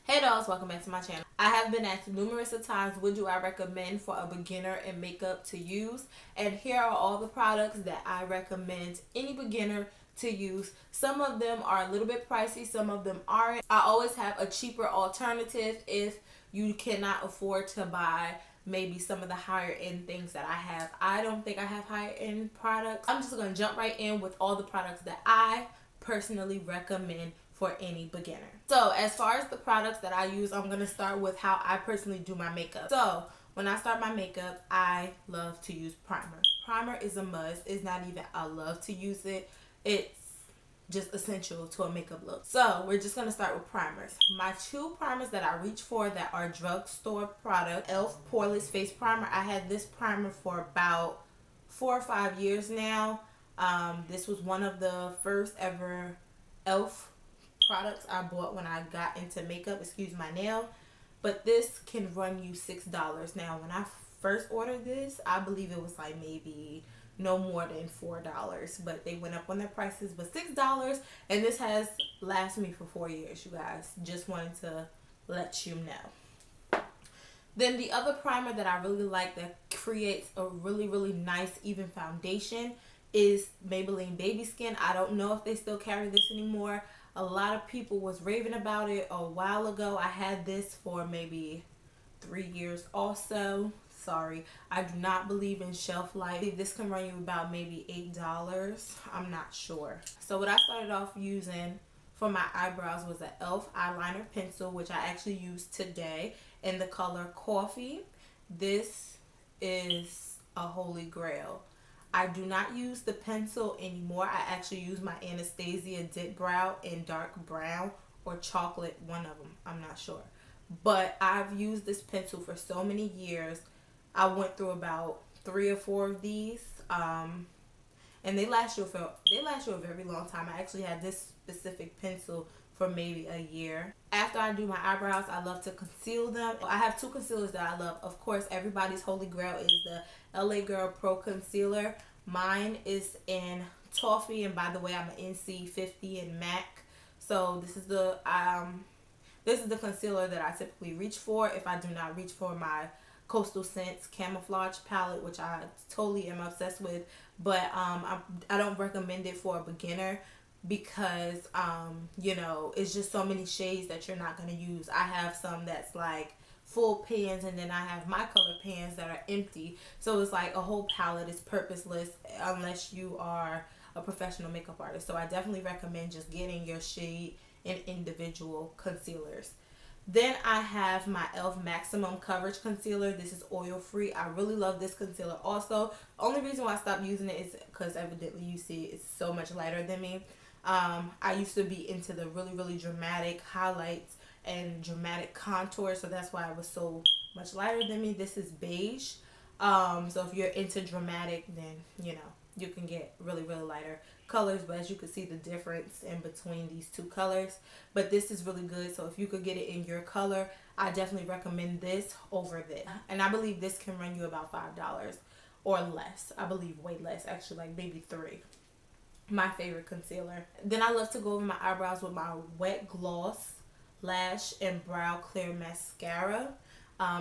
Hey dolls, welcome back to my channel. I have been asked numerous of times, what do I recommend for a beginner in makeup to use? And here are all the products that I recommend any beginner to use. Some of them are a little bit pricey, some of them aren't. I always have a cheaper alternative if you cannot afford to buy maybe some of the higher end things that I have. I don't think I have higher end products. I'm just going to jump right in with all the products that I personally recommend for any beginner. So as far as the products that I use, I'm going to start with how I personally do my makeup. So when I start my makeup, I love to use primer. Primer is a must. It's not even I love to use it. It's just essential to a makeup look. So we're just going to start with primers. My two primers that I reach for that are drugstore product, e.l.f. Poreless Face Primer. I had this primer for about 4 or 5 years now. This was one of the first ever e.l.f. products I bought when I got into makeup. Excuse my nail. But this can run you $6. Now, when I first ordered this, I believe it was like maybe no more than $4, but they went up on their prices. But $6, and this has lasted me for 4 years, you guys. Just wanted to let you know. Then the other primer that I really like that creates a really nice even foundation is Maybelline Baby Skin. I don't know if they still carry this anymore. A lot of people was raving about it a while ago. I had this for maybe 3 years also. Sorry, I do not believe in shelf life. This can run you about maybe $8. I'm not sure. So what I started off using for my eyebrows was an e.l.f. eyeliner pencil, which I actually used today in the color Coffee. This is a holy grail. I do not use the pencil anymore. I actually use my Anastasia Dip Brow in dark brown or chocolate, one of them. I'm not sure. But I've used this pencil for so many years. I went through about 3 or 4 of these. And they last you a very long time. I actually had this specific pencil for maybe a year. After I do my eyebrows, I love to conceal them. I have 2 concealers that I love. Of course, everybody's holy grail is the LA Girl Pro Concealer. Mine is in Toffee, and by the way, I'm an NC50 in MAC. So this is the concealer that I typically reach for if I do not reach for my Coastal Scents Camouflage palette, which I totally am obsessed with. But I don't recommend it for a beginner because you know, it's just so many shades that you're not going to use. I have some that's like full pans, and then I have my color pans that are empty. So it's like a whole palette is purposeless unless you are a professional makeup artist. So I definitely recommend just getting your shade in individual concealers. Then I have my e.l.f. Maximum Coverage Concealer. This is oil free. I really love this concealer also. Only reason why I stopped using it is because evidently you see it's so much lighter than me. I used to be into the really dramatic highlights and dramatic contour, so that's why it was so much lighter than me. This is beige. So if you're into dramatic, then you know you can get really lighter colors, but as you can see the difference in between these 2 colors. But this is really good, so if you could get it in your color, I definitely recommend this over this. And I believe this can run you about $5 or less. I believe way less, actually, like maybe 3. My favorite concealer. Then I love to go over my eyebrows with my Wet Gloss Lash and Brow Clear Mascara.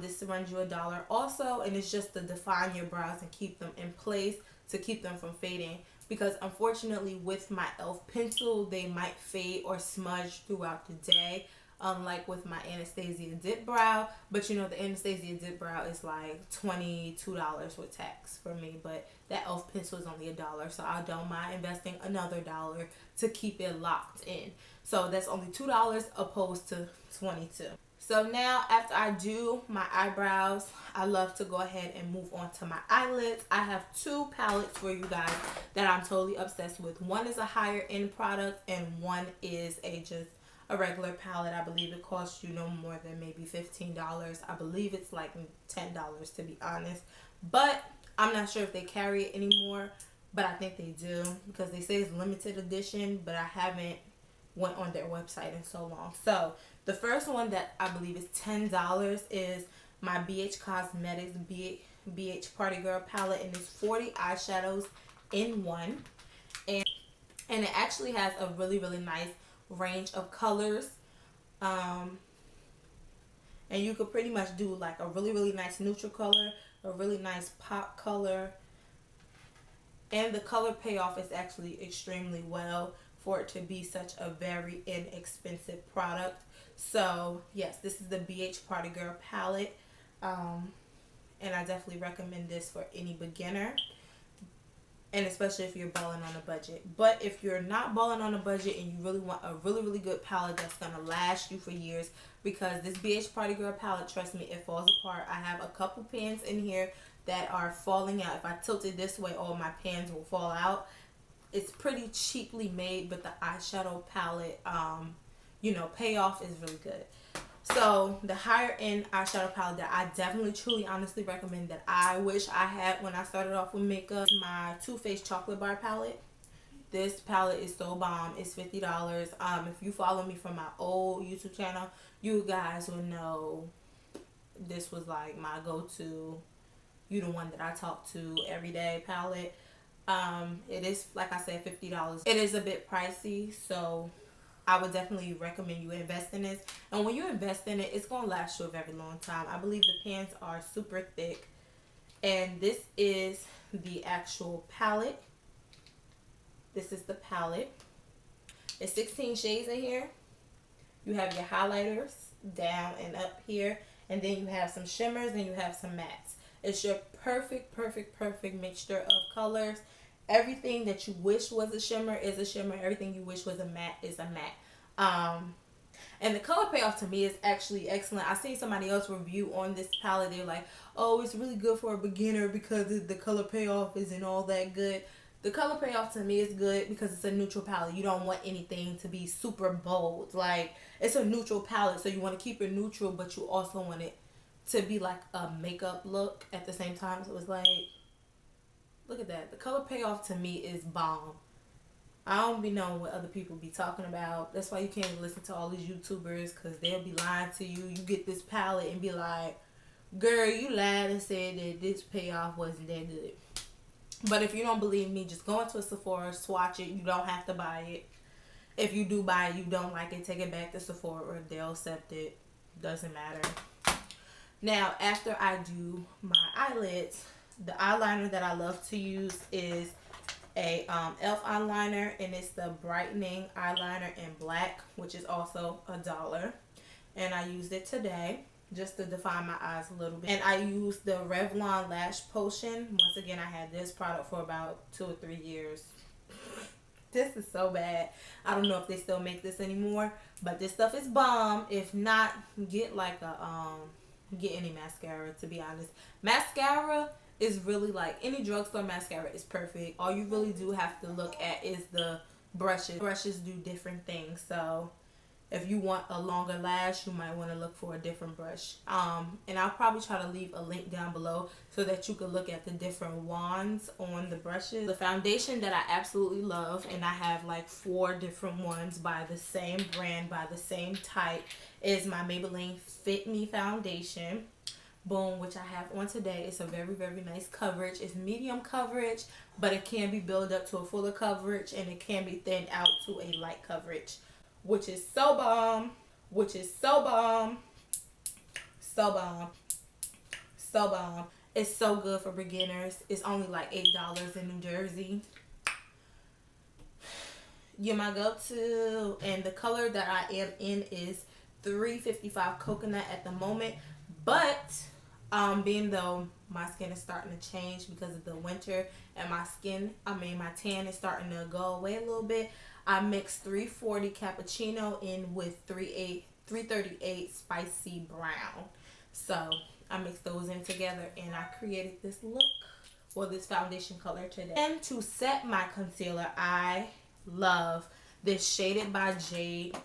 This runs you $1 also, and it's just to define your brows and keep them in place, to keep them from fading. Because unfortunately with my e.l.f. pencil, they might fade or smudge throughout the day, unlike with my Anastasia Dip Brow. But you know, the Anastasia Dip Brow is like $22 with tax for me, but that e.l.f. pencil is only $1, so I don't mind investing another $1 to keep it locked in. So that's only $2 opposed to $22. So now after I do my eyebrows, I love to go ahead and move on to my eyelids. I have 2 palettes for you guys that I'm totally obsessed with. One is a higher end product and one is just a regular palette. I believe it costs you no more than maybe $15. I believe it's like $10 to be honest. But I'm not sure if they carry it anymore, but I think they do because they say it's limited edition, but I haven't went on their website in so long. So the first one that I believe is $10 is my BH Cosmetics BH Party Girl palette, and it's 40 eyeshadows in one, and it actually has a really nice range of colors. And you could pretty much do like a really, really nice neutral color, a really nice pop color. And the color payoff is actually extremely well for it to be such a very inexpensive product. So yes, this is the BH Party Girl palette. And I definitely recommend this for any beginner, and especially if you're balling on a budget. But if you're not balling on a budget and you really want a really, really good palette that's going to last you for years, because this BH Party Girl palette, trust me, it falls apart. I have a couple pans in here that are falling out. If I tilt it this way, all my pans will fall out. It's pretty cheaply made, but the eyeshadow palette, payoff is really good. So the higher end eyeshadow palette that I definitely, truly, honestly recommend, that I wish I had when I started off with makeup, my Too Faced Chocolate Bar palette. This palette is so bomb. It's $50. If you follow me from my old YouTube channel, you guys will know this was like my go-to, you the one that I talk to every day palette. It is, like I said, $50. It is a bit pricey, so I would definitely recommend you invest in this. And when you invest in it, it's going to last you a very long time. I believe the pans are super thick. And this is the actual palette. This is the palette. It's 16 shades in here. You have your highlighters down and up here. And then you have some shimmers and you have some mattes. It's your perfect, perfect, perfect mixture of colors. Everything that you wish was a shimmer is a shimmer. Everything you wish was a matte is a matte. And the color payoff to me is actually excellent. I seen somebody else review on this palette. They're like, oh, it's really good for a beginner because the color payoff isn't all that good. The color payoff to me is good because it's a neutral palette. You don't want anything to be super bold. Like, it's a neutral palette, so you want to keep it neutral, but you also want it to be like a makeup look at the same time. So it's like, look at that. The color payoff to me is bomb. I don't be knowing what other people be talking about. That's why you can't even listen to all these YouTubers, because they'll be lying to you. You get this palette and be like, girl, you lied and said that this payoff wasn't that good. But if you don't believe me, just go into a Sephora, swatch it. You don't have to buy it. If you do buy it, you don't like it, take it back to Sephora. They'll accept it. Doesn't matter. Now, after I do my eyelids, the eyeliner that I love to use is a e.l.f. eyeliner, and it's the brightening eyeliner in black, which is also $1. And I used it today just to define my eyes a little bit. And I used the Revlon Lash Potion. Once again, I had this product for about 2 or 3 years. This is so bad. I don't know if they still make this anymore, but this stuff is bomb. If not, get like a get any mascara, to be honest. Mascara is really like any drugstore mascara is perfect. All you really do have to look at is the brushes. Brushes do different things. So if you want a longer lash, you might want to look for a different brush. And I'll probably try to leave a link down below so that you can look at the different wands on the brushes. The foundation that I absolutely love, and I have like 4 different ones by the same brand, by the same type, is my Maybelline Fit Me foundation. Boom, which I have on today. It's a very, very nice coverage. It's medium coverage, but it can be built up to a fuller coverage, and it can be thinned out to a light coverage, which is so bomb, which is so bomb, so bomb, so bomb. It's so good for beginners. It's only like $8 in New Jersey. You're my go-to. And the color that I am in is 355 Coconut at the moment. But being though my skin is starting to change because of the winter, and my tan is starting to go away a little bit, I mixed 340 cappuccino in with 338 spicy brown. So I mixed those in together, and I created this look, or this foundation color today. And to set my concealer, I love this Shaded by Jade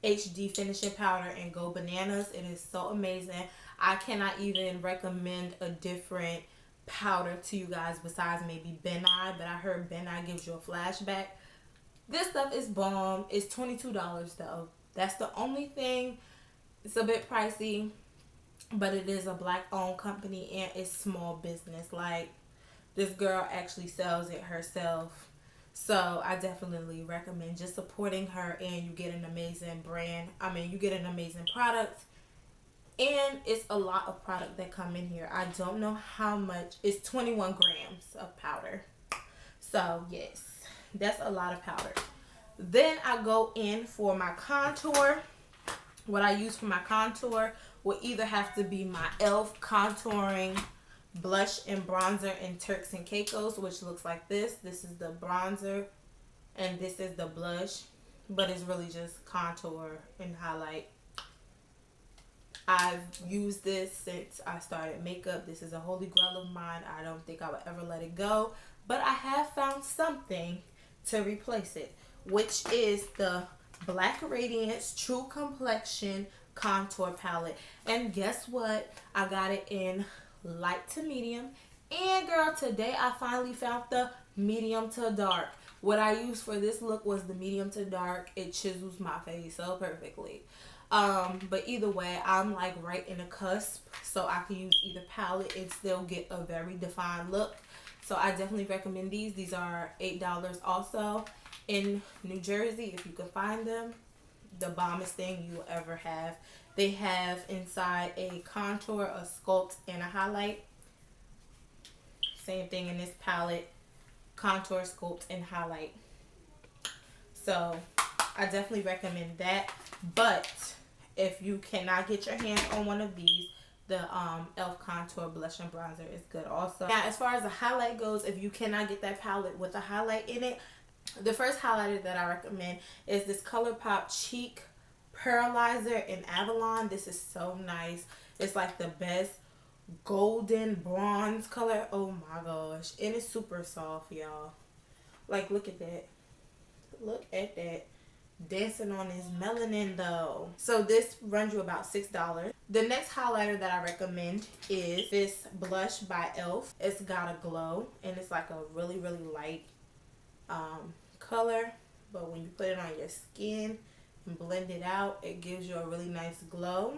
HD finishing powder in Go Bananas. It is so amazing. I cannot even recommend a different powder to you guys besides maybe Ben Eye, but I heard Ben Eye gives you a flashback. This stuff is bomb. It's $22 though. That's the only thing. It's a bit pricey, but it is a black owned company and it's small business. Like, this girl actually sells it herself. So I definitely recommend just supporting her, and you get an amazing brand. You get an amazing product, And it's a lot of product that come in here. I don't know how much. It's 21 grams of powder. So yes, that's a lot of powder. Then I go in for my contour. What I use for my contour will either have to be my e.l.f. contouring blush and bronzer in Turks and Caicos, which looks like this. This is the bronzer and this is the blush, but it's really just contour and highlight. I've used this since I started makeup. This is a holy grail of mine. I don't think I would ever let it go, but I have found something to replace it, which is the Black Radiance True Complexion Contour Palette. And guess what? I got it in light to medium. And girl, today I finally found the medium to dark. What I used for this look was the medium to dark. It chisels my face so perfectly. But either way, I'm like right in the cusp, so I can use either palette and still get a very defined look. So I definitely recommend these. These are $8 also in New Jersey if you can find them. The bombest thing you will ever have. They have inside a contour, a sculpt, and a highlight. Same thing in this palette. Contour, sculpt, and highlight. So I definitely recommend that. But if you cannot get your hands on one of these, the e.l.f. Contour Blush and Bronzer is good also. Now, as far as the highlight goes, if you cannot get that palette with a highlight in it, the first highlighter that I recommend is this ColourPop Cheek Pearlizer in Avalon. This is so nice. It's like the best golden bronze color. Oh my gosh. And it's super soft, y'all. Like, look at that. Look at that. Dancing on his melanin though. So this runs you about $6. The next highlighter that I recommend is this blush by e.l.f. It's got a glow and it's like a really light color, but when you put it on your skin and blend it out, it gives you a really nice glow.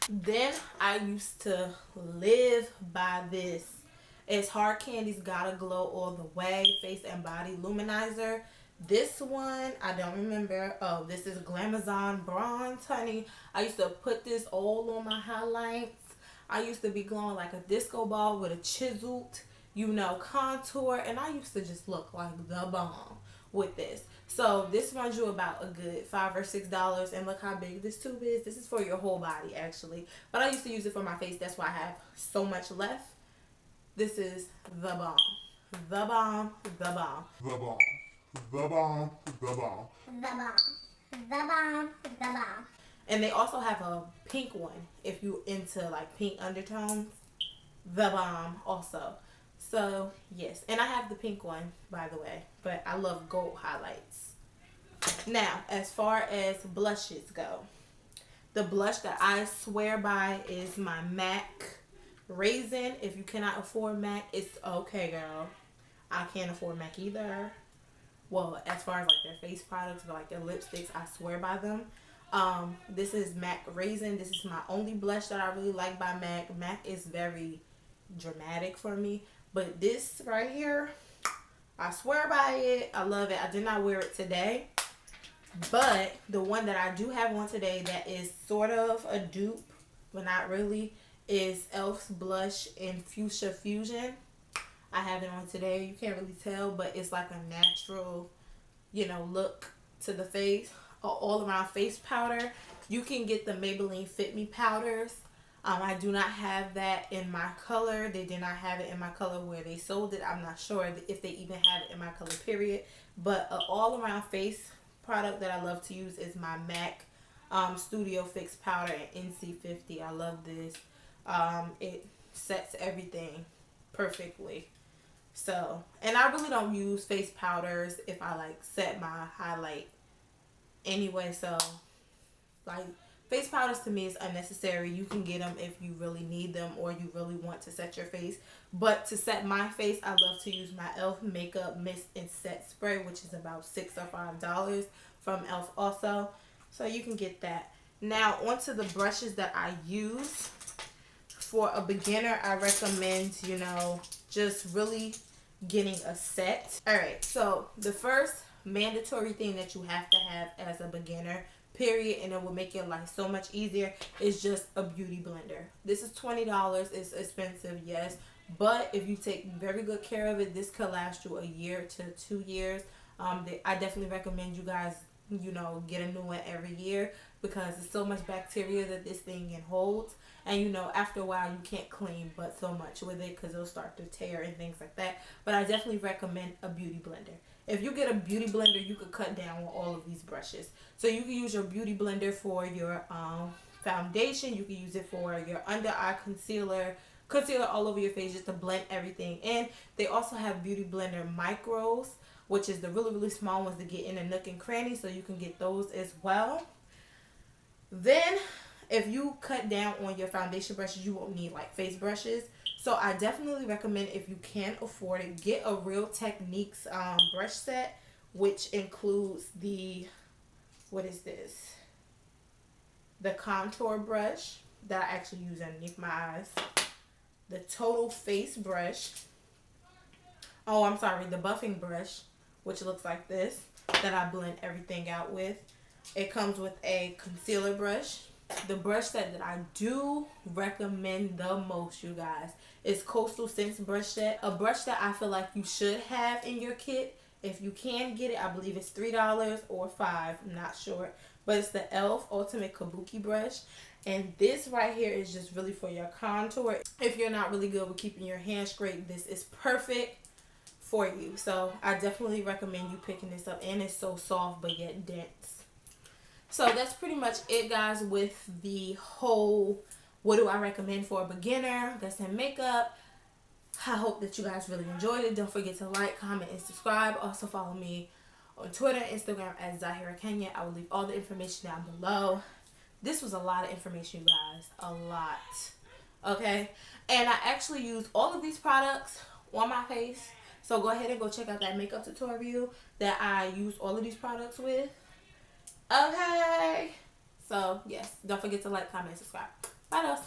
Then I used to live by this. It's Hard Candy's Gotta Glow All the Way Face and Body Luminizer. This one, I don't remember. Oh, this is Glamazon Bronze, honey. I used to put this all on my highlights. I used to be glowing like a disco ball with a chiseled, you know, contour. And I used to just look like the bomb with this. So this runs you about a good $5 or $6. And look how big this tube is. This is for your whole body, actually. But I used to use it for my face. That's why I have so much left. This is the bomb. The bomb. The bomb. The bomb. The bomb, the bomb, the bomb, the bomb, the bomb. And they also have a pink one if you into like pink undertones. The bomb also. So yes, and I have the pink one by the way, but I love gold highlights. Now, as far as blushes go, the blush that I swear by is my MAC Raisin. If you cannot afford MAC, it's okay, girl. I can't afford MAC either. Well, as far as like their face products, but like their lipsticks, I swear by them. This is MAC Raisin. This is my only blush that I really like by MAC. MAC is very dramatic for me, but this right here, I swear by it. I love it. I did not wear it today, but the one that I do have on today that is sort of a dupe, but not really, is e.l.f.'s blush in Fuchsia Fusion. I have it on today. You can't really tell, but it's like a natural, you know, look to the face. All around face powder. You can get the Maybelline Fit Me powders. I do not have that in my color. They did not have it in my color where they sold it. I'm not sure if they even have it in my color, period. But all around face product that I love to use is my MAC Studio Fix powder in NC50. I love this. It sets everything perfectly. So, and I really don't use face powders if I like set my highlight anyway. So like face powders to me is unnecessary. You can get them if you really need them or you really want to set your face. But to set my face, I love to use my e.l.f. Makeup Mist and Set Spray, which is about $6 or $5 from e.l.f. also. So you can get that. Now onto the brushes that I use. For a beginner, I recommend, you know, just really getting a set. Alright, so the first mandatory thing that you have to have as a beginner, period, and it will make your life so much easier. It's just a beauty blender. This is $20. It's expensive, yes, but if you take very good care of it, this could last you a year to 2 years. I definitely recommend you guys, get a new one every year, because there's so much bacteria that this thing can hold. And after a while you can't clean but so much with it, because it'll start to tear and things like that. But I definitely recommend a beauty blender. If you get a beauty blender, you could cut down on all of these brushes. So you can use your beauty blender for your foundation. You can use it for your under eye concealer all over your face, just to blend everything in. They also have beauty blender micros, which is the really, really small ones that get in a nook and cranny, so you can get those as well. Then, if you cut down on your foundation brushes, you won't need like face brushes. So I definitely recommend, if you can afford it, get a Real Techniques brush set, which includes the, what is this? The contour brush that I actually use underneath my eyes. The total face brush. Oh, I'm sorry, the buffing brush, which looks like this, that I blend everything out with. It comes with a concealer brush. The brush set that I do recommend the most, you guys, is Coastal Scents brush set. A brush that I feel like you should have in your kit. If you can get it, I believe it's $3 or $5, I'm not sure. But it's the e.l.f. Ultimate Kabuki brush. And this right here is just really for your contour. If you're not really good with keeping your hand straight, this is perfect for you. So I definitely recommend you picking this up. And it's so soft but yet dense. So that's pretty much it, guys, with the whole what do I recommend for a beginner that's in makeup. I hope that you guys really enjoyed it. Don't forget to like, comment, and subscribe. Also follow me on Twitter and Instagram at Zahirah Kenya. I will leave all the information down below. This was a lot of information, you guys. A lot. Okay? And I actually use all of these products on my face. So go ahead and go check out that makeup tutorial that I use all of these products with. Okay? So, yes. Don't forget to like, comment, and subscribe. Bye, though.